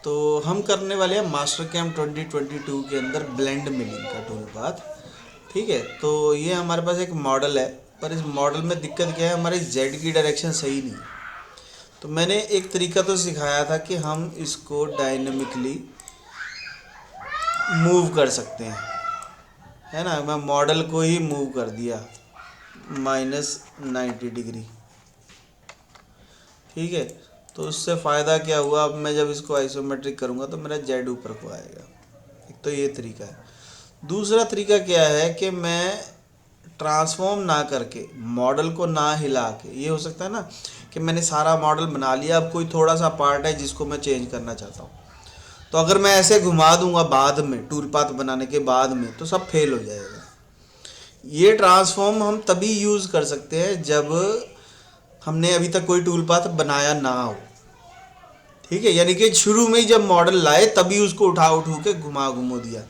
तो हम करने वाले हैं मास्टर कैम्प 2022 के अंदर ब्लेंड मिलिंग का टूल पाथ। ठीक है, तो ये हमारे पास एक मॉडल है, पर इस मॉडल में दिक्कत क्या है, हमारी जेड की डायरेक्शन सही नहीं है। तो मैंने एक तरीका तो सिखाया था कि हम इसको डायनेमिकली मूव कर सकते हैं, है ना। मैं मॉडल को ही मूव कर दिया -90 डिग्री। ठीक है, तो उससे फ़ायदा क्या हुआ, अब मैं जब इसको आइसोमेट्रिक करूँगा तो मेरा जेड ऊपर को आएगा। एक तो ये तरीका है। दूसरा तरीका क्या है कि मैं ट्रांसफॉर्म ना करके, मॉडल को ना हिला के, ये हो सकता है ना कि मैंने सारा मॉडल बना लिया, अब कोई थोड़ा सा पार्ट है जिसको मैं चेंज करना चाहता हूँ, तो अगर मैं ऐसे घुमा दूंगा बाद में, टूल पाथ बनाने के बाद में, तो सब फेल हो जाएगा। ये ट्रांसफॉर्म हम तभी यूज़ कर सकते हैं जब हमने अभी तक कोई टूल पाथ बनाया ना हो। ठीक है, यानी कि शुरू में ही जब मॉडल लाए तभी उसको उठा के घुमा घुमो दिया,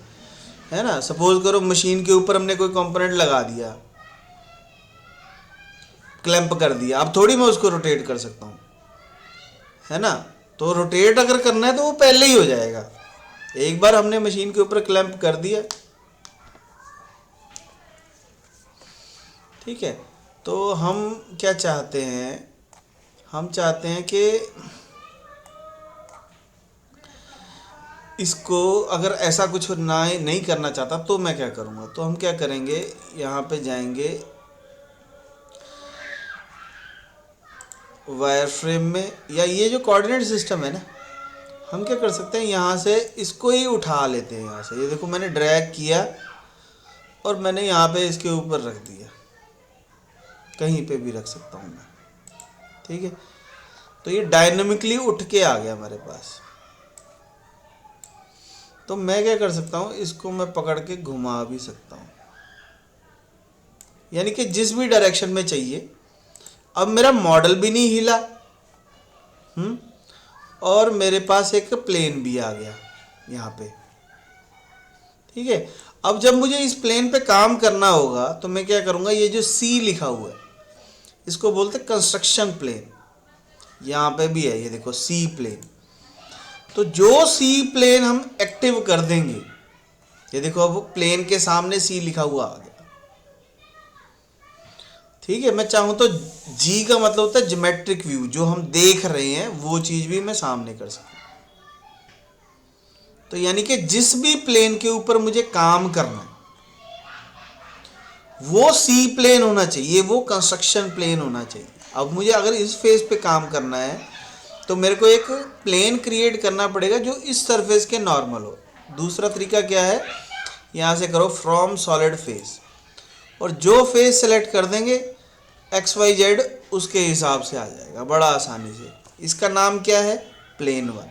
है ना। सपोज करो मशीन के ऊपर हमने कोई कंपोनेंट लगा दिया, क्लैंप कर दिया, अब थोड़ी मैं उसको रोटेट कर सकता हूँ, है ना। तो रोटेट अगर करना है तो वो पहले ही हो जाएगा। एक बार हमने मशीन के ऊपर क्लैंप कर दिया, ठीक है। तो हम क्या चाहते हैं, हम चाहते हैं कि इसको अगर ऐसा कुछ ना नहीं करना चाहता तो मैं क्या करूँगा, तो हम क्या करेंगे, यहाँ पे जाएंगे वायर फ्रेम में, या ये जो कोऑर्डिनेट सिस्टम है ना, हम क्या कर सकते हैं, यहाँ से इसको ही उठा लेते हैं। यहाँ से ये देखो मैंने ड्रैग किया और मैंने यहाँ पे इसके ऊपर रख दिया, कहीं पे भी रख सकता हूँ मैं। ठीक है, तो ये डायनेमिकली उठ के आ गया हमारे पास। तो मैं क्या कर सकता हूँ, इसको मैं पकड़ के घुमा भी सकता हूँ, यानी कि जिस भी डायरेक्शन में चाहिए। अब मेरा मॉडल भी नहीं हिला, और मेरे पास एक प्लेन भी आ गया यहाँ पे। ठीक है, अब जब मुझे इस प्लेन पे काम करना होगा तो मैं क्या करूँगा, ये जो सी लिखा हुआ है इसको बोलते हैं कंस्ट्रक्शन प्लेन। यहाँ पे भी है, ये देखो सी प्लेन। तो जो सी प्लेन हम एक्टिव कर देंगे, ये देखो अब प्लेन के सामने सी लिखा हुआ आ गया। ठीक है, मैं चाहूँ तो जी का मतलब होता है ज्योमेट्रिक व्यू, जो हम देख रहे हैं वो चीज़ भी मैं सामने कर सकता हूँ। तो यानी कि जिस भी प्लेन के ऊपर मुझे काम करना है वो सी प्लेन होना चाहिए, वो कंस्ट्रक्शन प्लेन होना चाहिए। अब मुझे अगर इस फेस पे काम करना है तो मेरे को एक प्लेन क्रिएट करना पड़ेगा जो इस सरफेस के नॉर्मल हो। दूसरा तरीका क्या है, यहाँ से करो फ्रॉम सॉलिड फेस, और जो फेस सेलेक्ट कर देंगे XYZ उसके हिसाब से आ जाएगा बड़ा आसानी से। इसका नाम क्या है, प्लेन 1।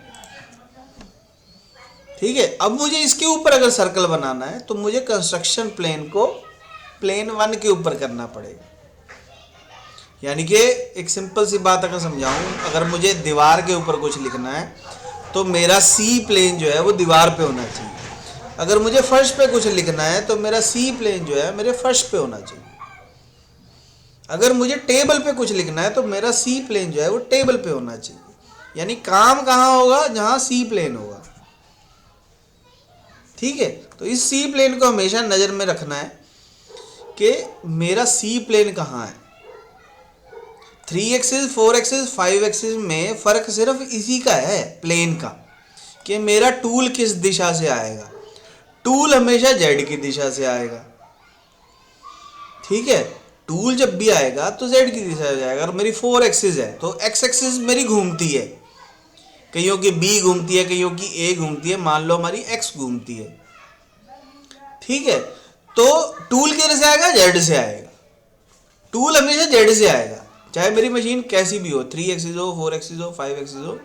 ठीक है, अब मुझे इसके ऊपर अगर सर्कल बनाना है तो मुझे कंस्ट्रक्शन प्लेन को प्लेन 1 के ऊपर करना पड़ेगा। यानी कि एक सिंपल सी बात अगर समझाऊं, अगर मुझे दीवार के ऊपर कुछ लिखना है तो मेरा सी प्लेन जो है वो दीवार पे होना चाहिए। अगर मुझे फर्श पे कुछ लिखना है तो मेरा सी प्लेन जो है मेरे फर्श पे होना चाहिए। अगर मुझे टेबल पे कुछ लिखना है तो मेरा सी प्लेन जो है वो टेबल पे होना चाहिए। यानी काम कहाँ होगा, जहाँ सी प्लेन होगा। ठीक है, तो इस सी प्लेन को हमेशा नज़र में रखना है कि मेरा सी प्लेन कहाँ है। 3 एक्सिस 4 एक्सिस 5 एक्सिस में फ़र्क सिर्फ इसी का है, प्लेन का, कि मेरा टूल किस दिशा से आएगा। टूल हमेशा जेड की दिशा से आएगा। ठीक है, टूल जब भी आएगा तो जेड की दिशा से जाएगा। और मेरी 4 एक्सिस है तो एक्स एक्सिस मेरी घूमती है, कईयों की बी घूमती है, कईयों की ए घूमती है, मान लो हमारी एक्स घूमती है। ठीक है, तो टूल किधर से आएगा, जेड से आएगा। टूल हमेशा जेड से आएगा, चाहे मेरी मशीन कैसी भी हो, 3 एक्सिस हो, 4 एक्सिस हो, 5 एक्सिस हो,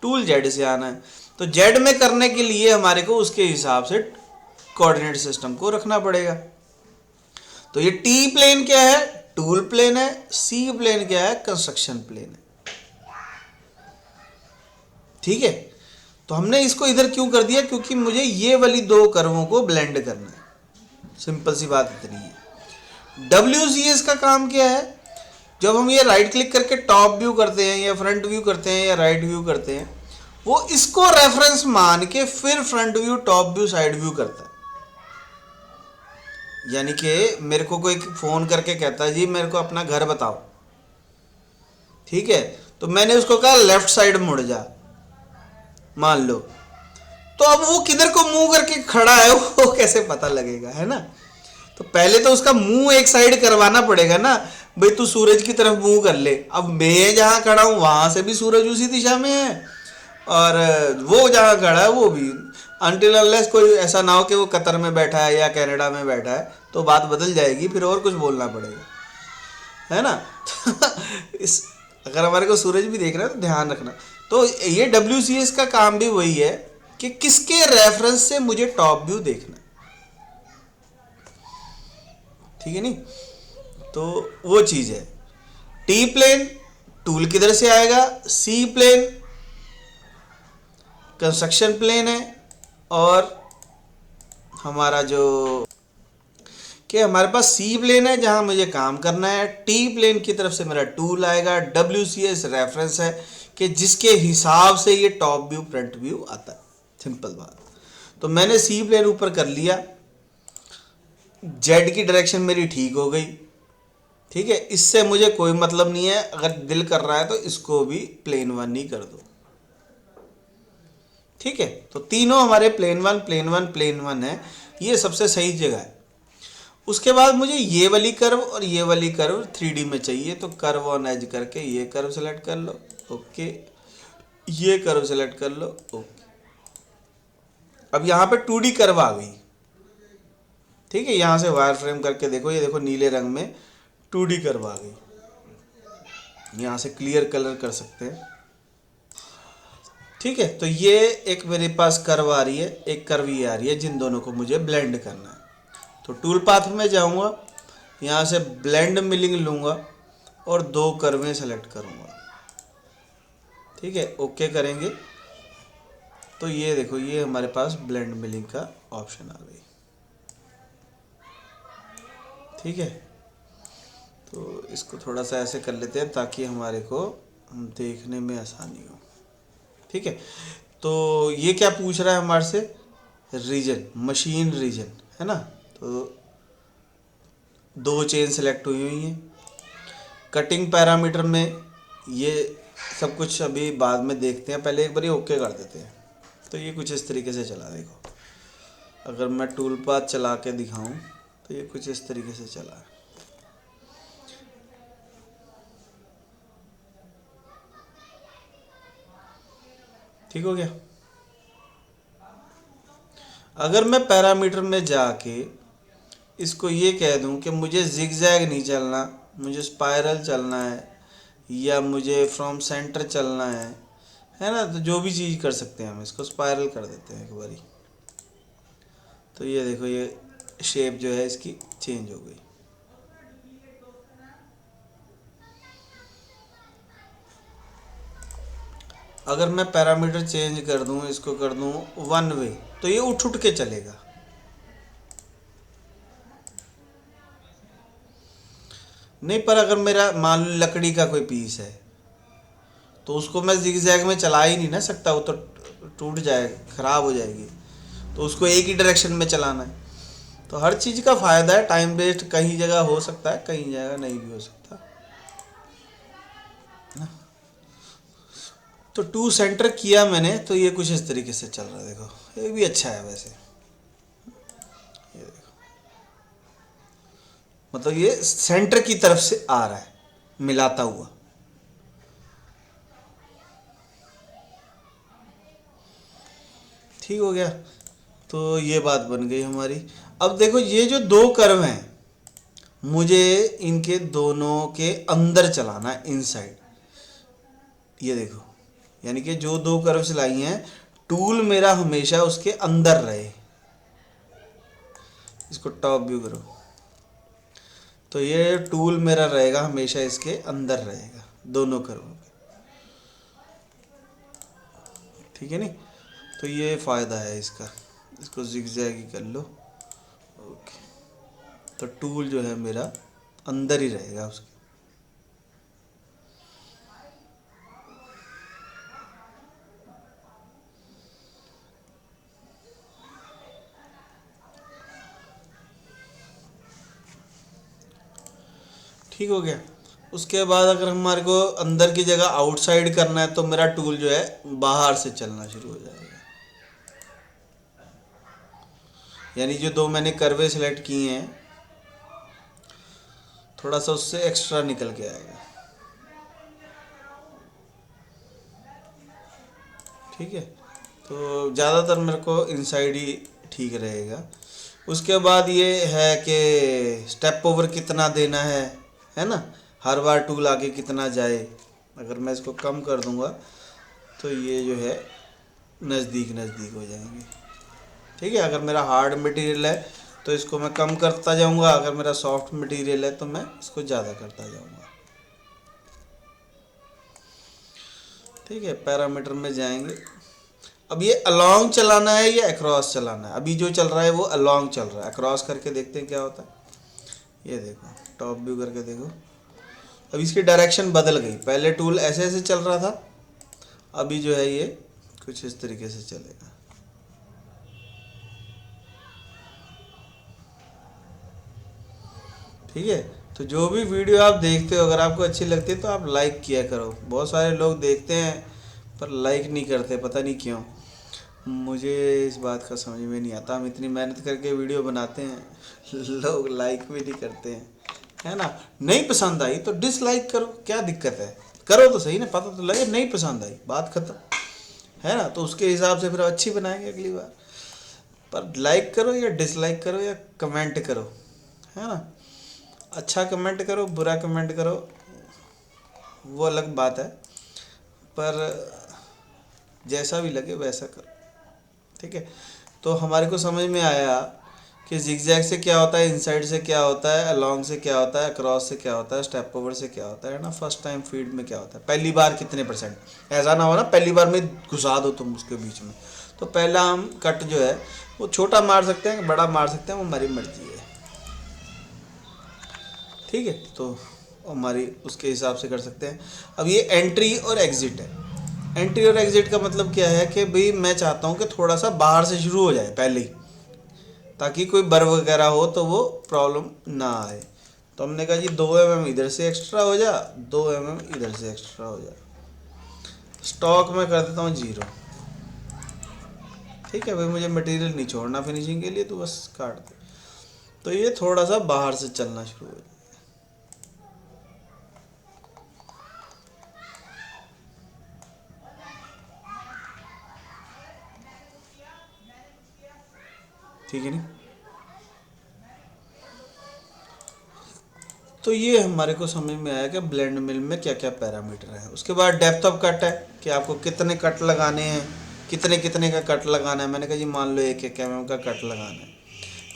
टूल जेड से आना है। तो जेड में करने के लिए हमारे को उसके हिसाब से कोऑर्डिनेट सिस्टम को रखना पड़ेगा। तो ये टी प्लेन क्या है, टूल प्लेन है। सी प्लेन क्या है, कंस्ट्रक्शन प्लेन है। ठीक है, तो हमने इसको इधर क्यों कर दिया, क्योंकि मुझे ये वाली दो कर्वों को ब्लेंड करना है। सिंपल सी बात इतनी है। WCS का काम क्या है, जब हम ये राइट क्लिक करके टॉप व्यू करते हैं या फ्रंट व्यू करते हैं या राइट व्यू करते हैं, वो इसको रेफरेंस मान के फिर front view, top view, side view करता है। यानी कि मेरे को कोई फ़ोन करके कहता है जी मेरे को अपना घर बताओ, ठीक है, तो मैंने उसको कहा लेफ्ट साइड मुड़ जा, मान लो, तो अब वो किधर को मुंह करके खड़ा है वो कैसे पता लगेगा, है ना। तो पहले तो उसका मुंह एक साइड करवाना पड़ेगा ना, भाई तू सूरज की तरफ मुंह कर ले। अब मैं जहाँ खड़ा हूँ वहां से भी सूरज उसी दिशा में है, और वो जहाँ खड़ा है वो भी। अनटिल अनलेस कोई ऐसा ना हो कि वो कतर में बैठा है या कनाडा में बैठा है, तो बात बदल जाएगी, फिर और कुछ बोलना पड़ेगा, है ना। इस अगर हमारे को सूरज भी देख रहा है तो ध्यान रखना। तो ये WCS का काम भी वही है कि किसके रेफरेंस से मुझे टॉप व्यू देखना है, ठीक है नहीं। तो वो चीज़ है। टी प्लेन टूल किधर से आएगा, सी प्लेन कंस्ट्रक्शन प्लेन है, और हमारा जो कि हमारे पास सी प्लेन है जहां मुझे काम करना है, टी प्लेन की तरफ से मेरा टूल आएगा, WCS रेफरेंस है कि जिसके हिसाब से ये टॉप व्यू फ्रंट व्यू आता है, सिंपल बात। तो मैंने सी प्लेन ऊपर कर लिया, जेड की डायरेक्शन मेरी ठीक हो गई, ठीक है। इससे मुझे कोई मतलब नहीं है, अगर दिल कर रहा है तो इसको भी प्लेन वन ही कर दो, ठीक है। तो तीनों हमारे plane one plane one plane one है, ये सबसे सही जगह है। उसके बाद मुझे ये वाली कर्व और ये वाली कर्व 3D में चाहिए, तो कर्व ऑन एज करके ये कर्व सेलेक्ट कर लो, ओके, ये कर्व सेलेक्ट कर लो, ओके। अब यहाँ पे 2D कर्व आ गई, ठीक है। यहाँ से वायर फ्रेम करके देखो, ये देखो नीले रंग में 2D कर्व आ गई, यहाँ से क्लियर कलर कर सकते हैं, ठीक है। तो ये एक मेरे पास कर्व आ रही है, एक कर्व ये आ रही है, जिन दोनों को मुझे ब्लेंड करना है। तो टूल पाथ में जाऊंगा, यहाँ से ब्लेंड मिलिंग लूँगा और दो कर्वें सेलेक्ट करूँगा, ठीक है, ओके करेंगे। तो ये देखो ये हमारे पास ब्लेंड मिलिंग का ऑप्शन आ गई, ठीक है। तो इसको थोड़ा सा ऐसे कर लेते हैं ताकि हमारे को देखने में आसानी हो, ठीक है। तो ये क्या पूछ रहा है हमारे से, रीजन, मशीन रीजन, है ना। तो दो चेन सेलेक्ट हुई हुई हैं। कटिंग पैरामीटर में ये सब कुछ अभी बाद में देखते हैं, पहले एक बार ओके कर देते हैं। तो ये कुछ इस तरीके से चला, देखो अगर मैं टूल पाथ चला के दिखाऊं तो ये कुछ इस तरीके से चला है, ठीक हो गया। अगर मैं पैरामीटर में जाके इसको ये कह दूं कि मुझे जिगजैग नहीं चलना, मुझे स्पाइरल चलना है, या मुझे फ्रॉम सेंटर चलना है ना, तो जो भी चीज़ कर सकते हैं हम, इसको स्पाइरल कर देते हैं एक बारी। तो ये देखो ये शेप जो है इसकी चेंज हो गई। अगर मैं पैरामीटर चेंज कर दूं, इसको कर दूं वन वे, तो ये उठ उठ के चलेगा। नहीं, पर अगर मेरा मान लो लकड़ी का कोई पीस है तो उसको मैं जिगजैग में चला ही नहीं ना सकता, वो तो टूट जाएगा, खराब हो जाएगी। तो उसको एक ही डायरेक्शन में चलाना है। तो हर चीज़ का फ़ायदा है, टाइम वेस्ट कहीं जगह हो सकता है, कहीं जगह नहीं भी हो सकता ना। तो टू सेंटर किया मैंने, तो ये कुछ इस तरीके से चल रहा है, देखो ये भी अच्छा है वैसे, ये देखो मतलब ये सेंटर की तरफ से आ रहा है मिलाता हुआ। ठीक हो गया। तो ये बात बन गई हमारी। अब देखो ये जो दो कर्व हैं, मुझे इनके दोनों के अंदर चलाना है, इनसाइड। ये देखो, यानी कि जो दो कर्व चलाई हैं, टूल मेरा हमेशा उसके अंदर रहे। इसको टॉप व्यू करो, तो ये टूल मेरा रहेगा हमेशा इसके अंदर रहेगा, दोनों कर्वों के, ठीक है नहीं। तो ये फ़ायदा है इसका, इसको जिगजैग ही कर लो, ओके। तो टूल जो है मेरा अंदर ही रहेगा उसके। ठीक हो गया। उसके बाद अगर हमारे को अंदर की जगह आउटसाइड करना है तो मेरा टूल जो है बाहर से चलना शुरू हो जाएगा। यानी जो दो मैंने कर्वे सेलेक्ट किए हैं थोड़ा सा उससे एक्स्ट्रा निकल के आएगा। ठीक है, तो ज़्यादातर मेरे को इनसाइड ही ठीक रहेगा। उसके बाद ये है कि स्टेप ओवर कितना देना है ना, हर बार टूल आगे कितना जाए। अगर मैं इसको कम कर दूंगा तो ये जो है नज़दीक नज़दीक हो जाएंगे। ठीक है, अगर मेरा हार्ड मटेरियल है तो इसको मैं कम करता जाऊंगा, अगर मेरा सॉफ्ट मटेरियल है तो मैं इसको ज़्यादा करता जाऊंगा। ठीक है, पैरामीटर में जाएंगे। अब ये अलोंग चलाना है या अक्रॉस चलाना है? अभी जो चल रहा है वो अलोंग चल रहा है। अक्रॉस करके देखते हैं क्या होता है। ये देखो, टॉप व्यू करके देखो, अब इसकी डायरेक्शन बदल गई। पहले टूल ऐसे ऐसे चल रहा था, अभी जो है ये कुछ इस तरीके से चलेगा। ठीक है, तो जो भी वीडियो आप देखते हो अगर आपको अच्छी लगती है तो आप लाइक किया करो। बहुत सारे लोग देखते हैं पर लाइक नहीं करते, पता नहीं क्यों। मुझे इस बात का समझ में नहीं आता। हम इतनी मेहनत करके वीडियो बनाते हैं, लोग लाइक भी नहीं करते हैं, है ना। नहीं पसंद आई तो डिसलाइक करो, क्या दिक्कत है, करो तो सही ना, पता तो लगे नहीं पसंद आई, बात खत्म, है ना। तो उसके हिसाब से फिर अच्छी बनाएंगे अगली बार। पर लाइक करो या डिसलाइक करो या कमेंट करो, है ना। अच्छा कमेंट करो, बुरा कमेंट करो, वो अलग बात है, पर जैसा भी लगे वैसा करो। ठीक है, तो हमारे को समझ में आया कि जिगजैग से क्या होता है, इनसाइड से क्या होता है, अलोंग से क्या होता है, क्रॉस से क्या होता है, स्टेप ओवर से क्या होता है ना, फर्स्ट टाइम फीड में क्या होता है, पहली बार कितने परसेंट। ऐसा ना हो ना पहली बार में घुसा दो तुम उसके बीच में। तो पहला हम कट जो है वो छोटा मार सकते हैं, बड़ा मार सकते हैं, वो हमारी मर्जी है। ठीक है, तो हमारी उसके हिसाब से कर सकते हैं। अब ये एंट्री और एग्ज़िट है। एंट्री और एग्ज़िट का मतलब क्या है कि भाई मैं चाहता हूँ कि थोड़ा सा बाहर से शुरू हो जाए पहले ही, ताकि कोई बर वगैरह हो तो वो प्रॉब्लम ना आए। तो हमने कहा जी 2 mm इधर से एक्स्ट्रा हो जा, 2 mm इधर से एक्स्ट्रा हो जा। स्टॉक में कर देता हूँ 0। ठीक है भाई, मुझे मटेरियल नहीं छोड़ना फिनिशिंग के लिए, तो बस काट दे। तो ये थोड़ा सा बाहर से चलना शुरू हो जाए। ठीक है नहीं, तो ये हमारे को समझ में आया कि ब्लेंड मिल में क्या क्या पैरामीटर हैं। उसके बाद डेप्थ ऑफ कट है कि आपको कितने कट लगाने हैं, कितने कितने का कट लगाना है। मैंने कहा जी मान लो 1-1 mm का कट लगाना है।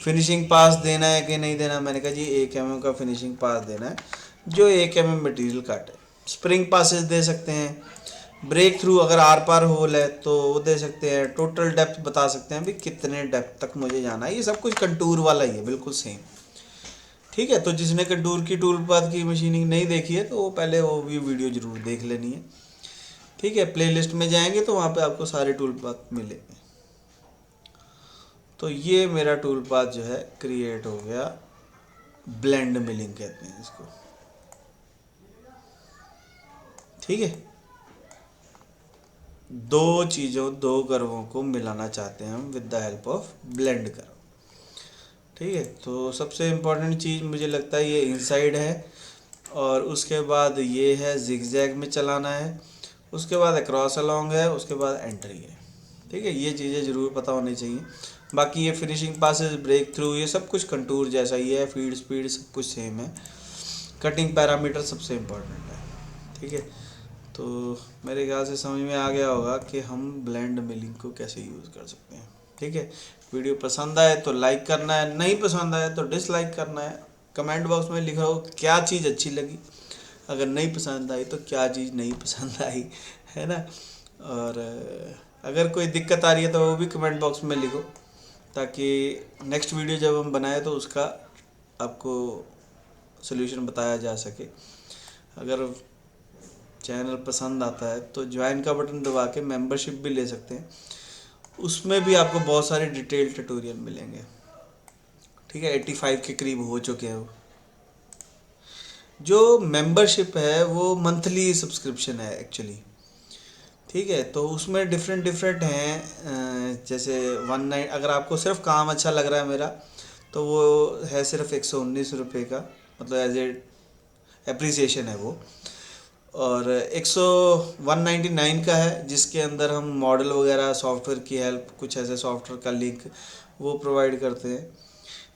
फिनिशिंग पास देना है कि नहीं देना, मैंने कहा जी 1 mm का फिनिशिंग पास देना है जो 1 mm मटीरियल कट है। स्प्रिंग पासेस दे सकते हैं, ब्रेक थ्रू अगर आर पार होल है तो वो दे सकते हैं, टोटल डेप्थ बता सकते हैं भी कितने डेप्थ तक मुझे जाना है। ये सब कुछ कंटूर वाला ही है, बिल्कुल सेम। ठीक है, तो जिसने कंटूर की टूल पाथ की मशीनिंग नहीं देखी है तो वो पहले वो भी वीडियो ज़रूर देख लेनी है। ठीक है, प्लेलिस्ट में जाएंगे तो वहाँ पे आपको सारे टूल पाथ मिलेंगे। तो ये मेरा टूल पाथ जो है क्रिएट हो गया, ब्लेंड मिलिंग कहते हैं इसको। ठीक है, दो चीज़ों, दो कर्वों को मिलाना चाहते हैं हम with the help of blend curve. ठीक है, तो सबसे इम्पोर्टेंट चीज़ मुझे लगता है ये इनसाइड है, और उसके बाद ये है जिगजैग में चलाना है, उसके बाद अक्रॉस अलोंग है, उसके बाद एंट्री है। ठीक है, ये चीज़ें ज़रूर पता होनी चाहिए। बाकी ये फिनिशिंग पासेस, ब्रेक थ्रू, ये सब कुछ कंटूर जैसा ही है, फीड स्पीड सब कुछ सेम है। कटिंग पैरामीटर सबसे इम्पोर्टेंट है। ठीक है, तो मेरे ख्याल से समझ में आ गया होगा कि हम ब्लेंड मिलिंग को कैसे यूज़ कर सकते हैं। ठीक है, वीडियो पसंद आए तो लाइक करना है, नहीं पसंद आए तो डिसलाइक करना है। कमेंट बॉक्स में लिखो क्या चीज़ अच्छी लगी, अगर नहीं पसंद आई तो क्या चीज़ नहीं पसंद आई, है ना। और अगर कोई दिक्कत आ रही है तो वो भी कमेंट बॉक्स में लिखो, ताकि नेक्स्ट वीडियो जब हम बनाए तो उसका आपको सोल्यूशन बताया जा सके। अगर चैनल पसंद आता है तो ज्वाइन का बटन दबा के मेंबरशिप भी ले सकते हैं, उसमें भी आपको बहुत सारे डिटेल ट्यूटोरियल मिलेंगे। ठीक है, 85 के करीब हो चुके हैं वो। जो मेंबरशिप है वो मंथली सब्सक्रिप्शन है एक्चुअली, ठीक है। तो उसमें डिफरेंट डिफरेंट हैं, जैसे 19, अगर आपको सिर्फ काम अच्छा लग रहा है मेरा, तो वो है सिर्फ 119 रुपये का, मतलब एज ए एप्रिसिएशन है वो। और 199 का है जिसके अंदर हम मॉडल वगैरह, सॉफ्टवेयर की हेल्प, कुछ ऐसे सॉफ्टवेयर का लिंक वो प्रोवाइड करते हैं।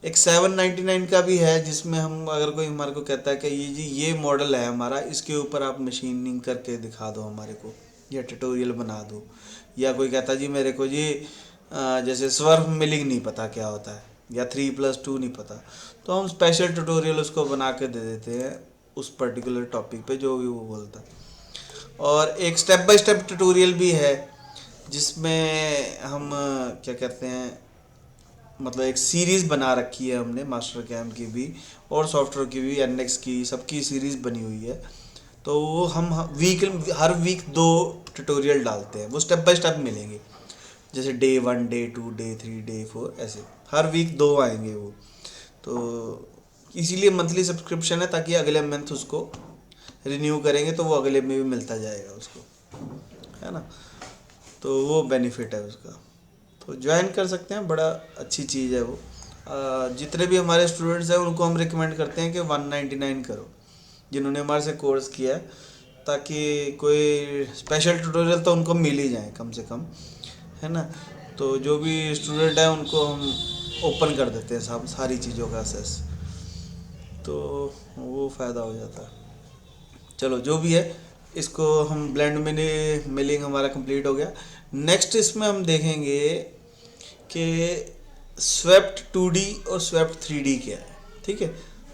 एक 799 का भी है जिसमें हम, अगर कोई हमारे को कहता है कि ये जी ये मॉडल है हमारा, इसके ऊपर आप मशीनिंग करके दिखा दो हमारे को, या ट्यूटोरियल बना दो, या कोई कहता है जी मेरे को जी जैसे स्वर्फ मिलिंग नहीं पता क्या होता है, या 3+2 नहीं पता, तो हम स्पेशल ट्यूटोरियल उसको बना के दे देते हैं उस पर्टिकुलर टॉपिक पे जो भी वो बोलता है। और एक स्टेप बाय स्टेप ट्यूटोरियल भी है जिसमें हम क्या कहते हैं, मतलब एक सीरीज़ बना रखी है हमने, मास्टर कैम की भी और सॉफ्टवेयर की भी, एनएक्स की, सबकी सीरीज़ बनी हुई है। तो वो हम हर वीक 2 ट्यूटोरियल डालते हैं, वो स्टेप बाय स्टेप मिलेंगे, जैसे डे 1, डे 2, डे 3, डे 4, ऐसे हर वीक 2 आएंगे वो। तो इसीलिए मंथली सब्सक्रिप्शन है, ताकि अगले मंथ उसको रिन्यू करेंगे तो वो अगले में भी मिलता जाएगा उसको, है ना। तो वो बेनिफिट है उसका, तो ज्वाइन कर सकते हैं, बड़ा अच्छी चीज़ है वो। जितने भी हमारे स्टूडेंट्स हैं उनको हम रिकमेंड करते हैं कि 199 करो, जिन्होंने हमारे से कोर्स किया है, ताकि कोई स्पेशल ट्यूटोरियल तो उनको मिल ही जाए कम से कम, है ना। तो जो भी स्टूडेंट है उनको हम ओपन कर देते हैं सब सारी चीज़ों का एक्सेस, तो वो फ़ायदा हो जाता है। चलो जो भी है, इसको हम ब्लेंड में मिलिंग हमारा कंप्लीट हो गया। नेक्स्ट इसमें हम देखेंगे कि स्वेप्ट 2D और स्वेप्ट 3D क्या है, ठीक है।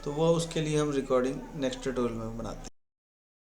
तो वो उसके लिए हम रिकॉर्डिंग नेक्स्ट ट्यूटोरियल में बनाते हैं।